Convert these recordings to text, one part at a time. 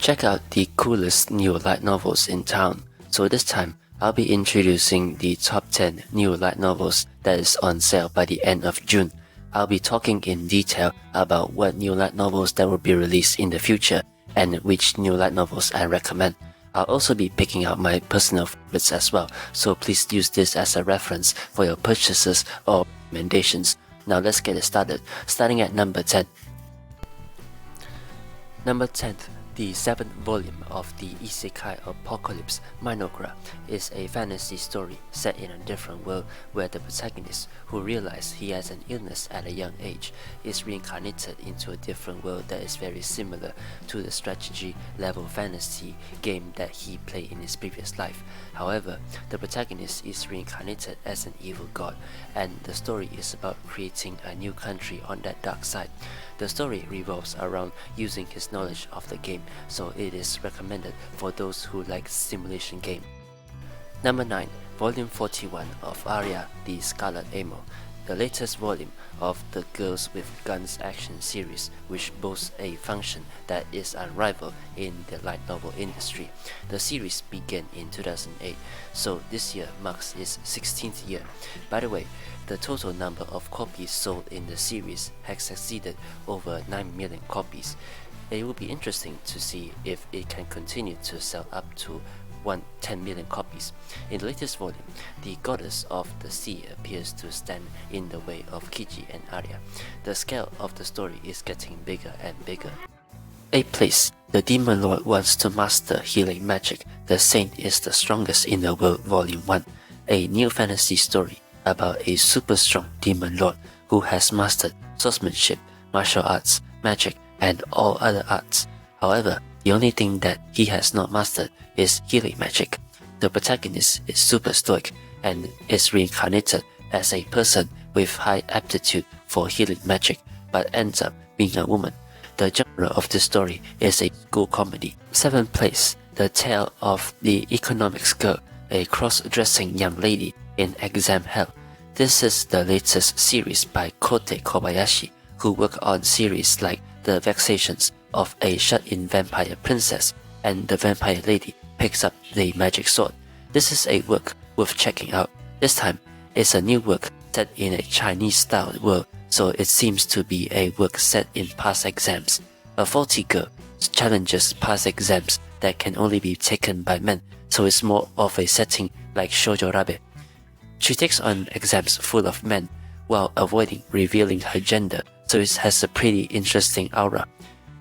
Check out the coolest new light novels in town. So this time, I'll be introducing the top 10 new light novels that is on sale by the end of June. I'll be talking in detail about what new light novels that will be released in the future and which new light novels I recommend. I'll also be picking out my personal favorites as well, so please use this as a reference for your purchases or recommendations. Now let's get it started, starting at number 10. Number 10. The 7th volume of the Isekai Apocalypse, Monogra, is a fantasy story set in a different world where the protagonist, who realizes he has an illness at a young age, is reincarnated into a different world that is very similar to the strategy level fantasy game that he played in his previous life. However, the protagonist is reincarnated as an evil god, and the story is about creating a new country on that dark side. The story revolves around using his knowledge of the game, so it is recommended for those who like simulation game. Number 9. Volume 41 of Aria the Scarlet Ammo, the latest volume of the Girls with Guns action series, which boasts a function that is unrivaled in the light novel industry. The series began in 2008, so this year marks its 16th year. By the way, the total number of copies sold in the series has exceeded over 9 million copies. It will be interesting to see if it can continue to sell up to 10 million copies. In the latest volume, the goddess of the sea appears to stand in the way of Kiji and Arya. The scale of the story is getting bigger and bigger. 8th place. The Demon Lord wants to master healing magic. The Saint is the strongest in the world, Volume 1. A new fantasy story about a super strong demon lord who has mastered swordsmanship, martial arts, magic, and all other arts. However, the only thing that he has not mastered is healing magic. The protagonist is super stoic and is reincarnated as a person with high aptitude for healing magic, but ends up being a woman. The genre of the story is a school comedy. 7th place. The Tale of the Economics Girl, a cross-dressing young lady in exam hell. This is the latest series by Kote Kobayashi, who worked on series like The Vexations of a Shut-in Vampire Princess and The Vampire Lady Picks Up the Magic Sword. This is a work worth checking out. This time, it's a new work set in a Chinese-style world, so it seems to be a work set in past exams. A faulty girl challenges past exams that can only be taken by men, so it's more of a setting like Shoujo Rabe. She takes on exams full of men while avoiding revealing her gender, so it has a pretty interesting aura.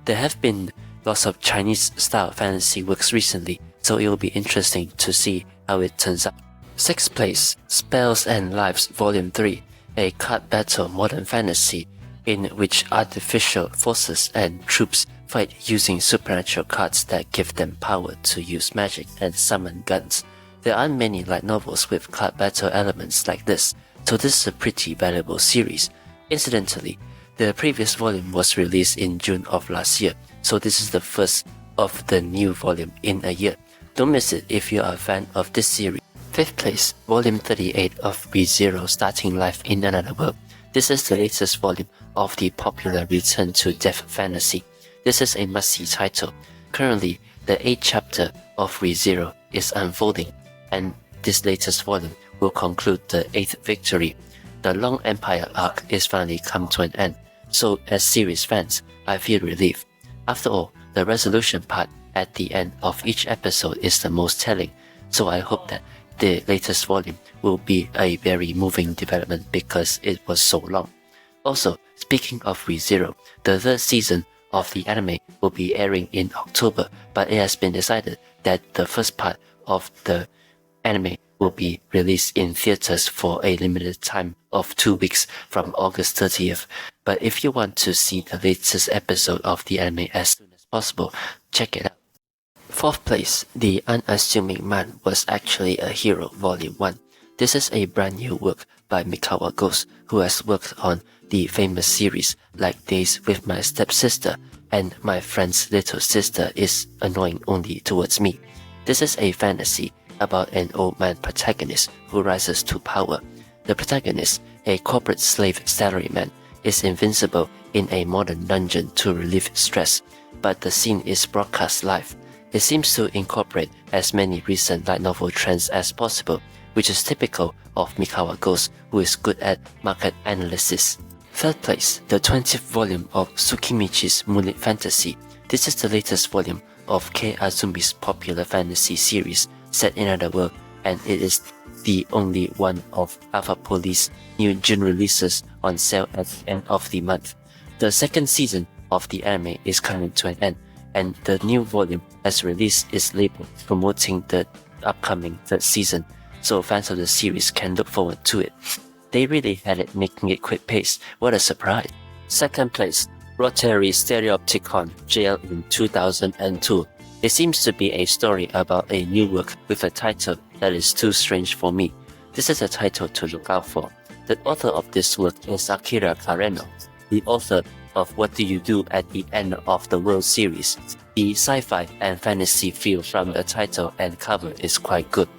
There have been lots of Chinese-style fantasy works recently, so it will be interesting to see how it turns out. 6th place. Spells and Lives Volume 3, a card battle modern fantasy in which artificial forces and troops fight using supernatural cards that give them power to use magic and summon guns. There aren't many light novels with card battle elements like this, so this is a pretty valuable series. Incidentally, the previous volume was released in June of last year, so this is the first of the new volume in a year. Don't miss it if you are a fan of this series. 5th place. Volume 38 of ReZero Starting Life in Another World. This is the latest volume of the popular Return to Death fantasy. This is a must-see title. Currently, the 8th chapter of ReZero is unfolding, and this latest volume will conclude the 8th victory. The Long Empire arc is finally come to an end, so as series fans, I feel relief. After all, the resolution part at the end of each episode is the most telling, so I hope that the latest volume will be a very moving development because it was so long. Also, speaking of ReZero, the 3rd season of the anime will be airing in October, but it has been decided that the first part of the anime will be released in theaters for a limited time of 2 weeks from August 30th. But if you want to see the latest episode of the anime as soon as possible, check it out. 4th place. The Unassuming Man Was Actually a Hero Volume 1. This is a brand new work by Mikawa Ghost, who has worked on the famous series like Days with My Stepsister and My Friend's Little Sister Is Annoying Only Towards Me. This is a fantasy about an old man protagonist who rises to power. The protagonist, a corporate slave salaryman, is invincible in a modern dungeon to relieve stress. but the scene is broadcast live. It seems to incorporate as many recent light novel trends as possible, which is typical of Mikawa Ghost, who is good at market analysis. Third place, the 20th volume of Tsukimichi's Moonlit Fantasy. This is the latest volume of Kei Azumi's popular fantasy series set in another world, and it is the only one of Alpha Poly's new June releases on sale at the end of the month. The second season of the anime is coming to an end, and the new volume as released is labeled promoting the upcoming third season, so fans of the series can look forward to it. They really had it making it quick pace. What a surprise. Second place, Rotary Stereo jailed in 2002. It seems to be a story about a new work with a title that is too strange for me. This is a title to look out for. The author of this work is Akira Kareno, the author of What Do You Do at the End of the World series. The sci-fi and fantasy feel from the title and cover is quite good.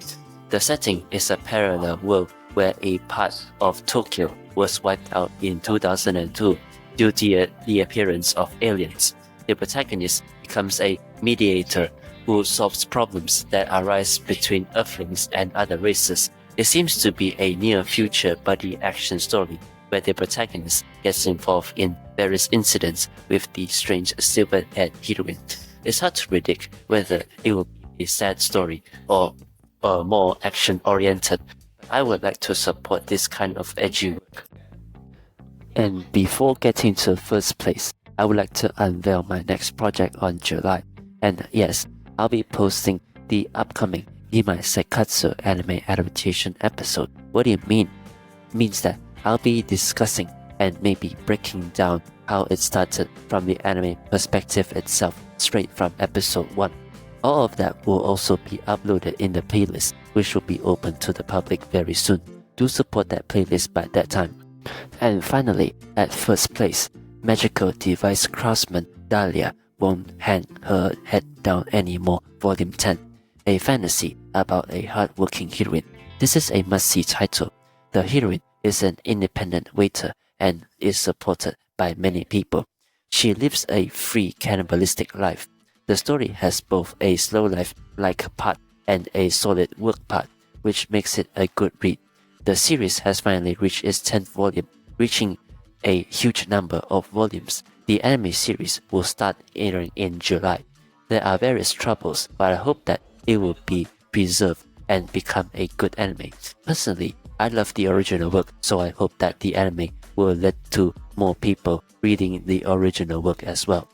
The setting is a parallel world where a part of Tokyo was wiped out in 2002 due to the appearance of aliens. The protagonist becomes a mediator who solves problems that arise between Earthlings and other races. It seems to be a near-future buddy action story where the protagonist gets involved in various incidents with the strange silver-haired heroine. It's hard to predict whether it will be a sad story or more action-oriented. I would like to support this kind of edgy work. And before getting to first place, I would like to unveil my next project on July. And yes, I'll be posting the upcoming Imai Seikatsu anime adaptation episode. What do you mean? It means that I'll be discussing and maybe breaking down how it started from the anime perspective itself, straight from episode 1. All of that will also be uploaded in the playlist, which will be open to the public very soon. Do support that playlist by that time. And finally, at first place, Magical Device Craftsman Dahlia Won't Hang Her Head Down Anymore Volume 10, a fantasy about a hard-working heroine. This is a must-see title. The heroine is an independent waiter and is supported by many people. She lives a free cannibalistic life. The story has both a slow life-like part and a solid work part, which makes it a good read. The series has finally reached its 10th volume, reaching a huge number of volumes. The anime series will start airing in July. There are various troubles, but I hope that it will be preserved and become a good anime. Personally, I love the original work, so I hope that the anime will lead to more people reading the original work as well.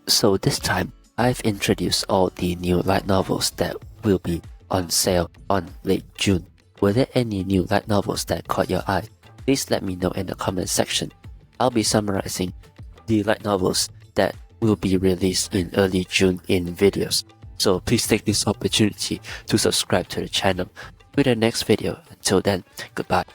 So this time, I've introduced all the new light novels that will be on sale on late June. Were there any new light novels that caught your eye? Please let me know in the comment section. I'll be summarizing the light novels that will be released in early June in videos. So please take this opportunity to subscribe to the channel. To the next video. Until then, goodbye.